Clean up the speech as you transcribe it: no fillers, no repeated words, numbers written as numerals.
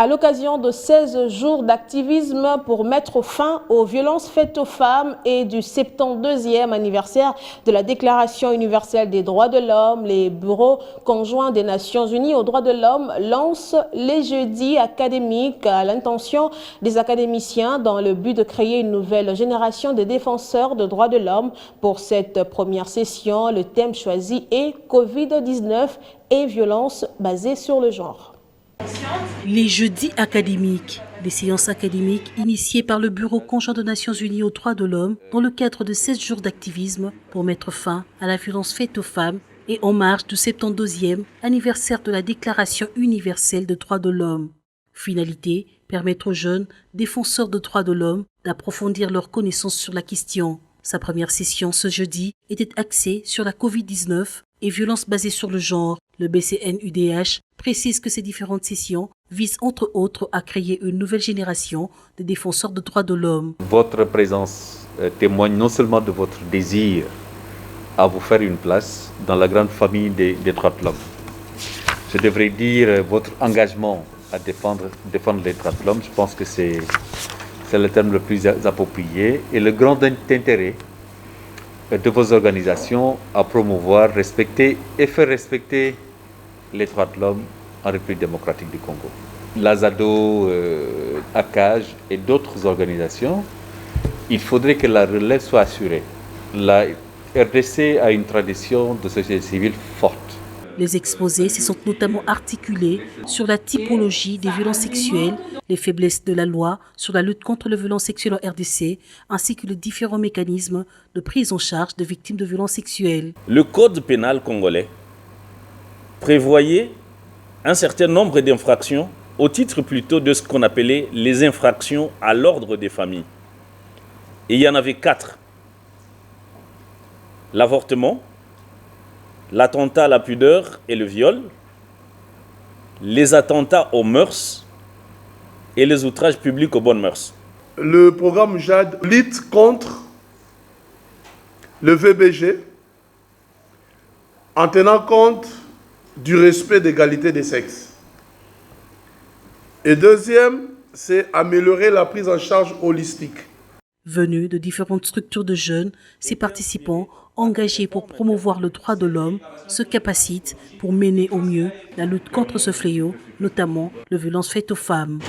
À l'occasion de 16 jours d'activisme pour mettre fin aux violences faites aux femmes et du 72e anniversaire de la Déclaration universelle des droits de l'homme, les bureaux conjoints des Nations unies aux droits de l'homme lancent les jeudis académiques à l'intention des académiciens dans le but de créer une nouvelle génération de défenseurs de droits de l'homme. Pour cette première session, le thème choisi est Covid-19 et violences basées sur le genre. Les jeudis académiques, des séances académiques initiées par le Bureau conjoint des Nations unies aux droits de l'homme dans le cadre de 16 jours d'activisme pour mettre fin à la violence faite aux femmes et en marge du 72e anniversaire de la Déclaration universelle des droits de l'homme. Finalité, permettre aux jeunes défenseurs de droits de l'homme d'approfondir leurs connaissances sur la question. Sa première session ce jeudi était axée sur la Covid-19 et violences basées sur le genre. Le BCNUDH précise que ces différentes sessions visent entre autres à créer une nouvelle génération de défenseurs de droits de l'homme. Votre présence témoigne non seulement de votre désir à vous faire une place dans la grande famille des droits de l'homme. Je devrais dire votre engagement à défendre les droits de l'homme. Je pense que c'est le terme le plus approprié et le grand intérêt de vos organisations à promouvoir, respecter et faire respecter les droits de l'homme en République démocratique du Congo. L'Azado, ACAJ et d'autres organisations, il faudrait que la relève soit assurée. La RDC a une tradition de société civile forte. Les exposés se sont notamment articulés sur la typologie des violences sexuelles, les faiblesses de la loi sur la lutte contre les violences sexuelles en RDC, ainsi que les différents mécanismes de prise en charge des victimes de violences sexuelles. Le code pénal congolais prévoyait un certain nombre d'infractions au titre plutôt de ce qu'on appelait les infractions à l'ordre des familles. Et il y en avait 4. L'avortement, l'attentat à la pudeur et le viol, les attentats aux mœurs et les outrages publics aux bonnes mœurs. Le programme JAD lutte contre le VBG en tenant compte du respect d'égalité des sexes. Et deuxième, c'est améliorer la prise en charge holistique. Venus de différentes structures de jeunes, ces participants engagés pour promouvoir le droit de l'homme se capacitent pour mener au mieux la lutte contre ce fléau, notamment les violences faites aux femmes.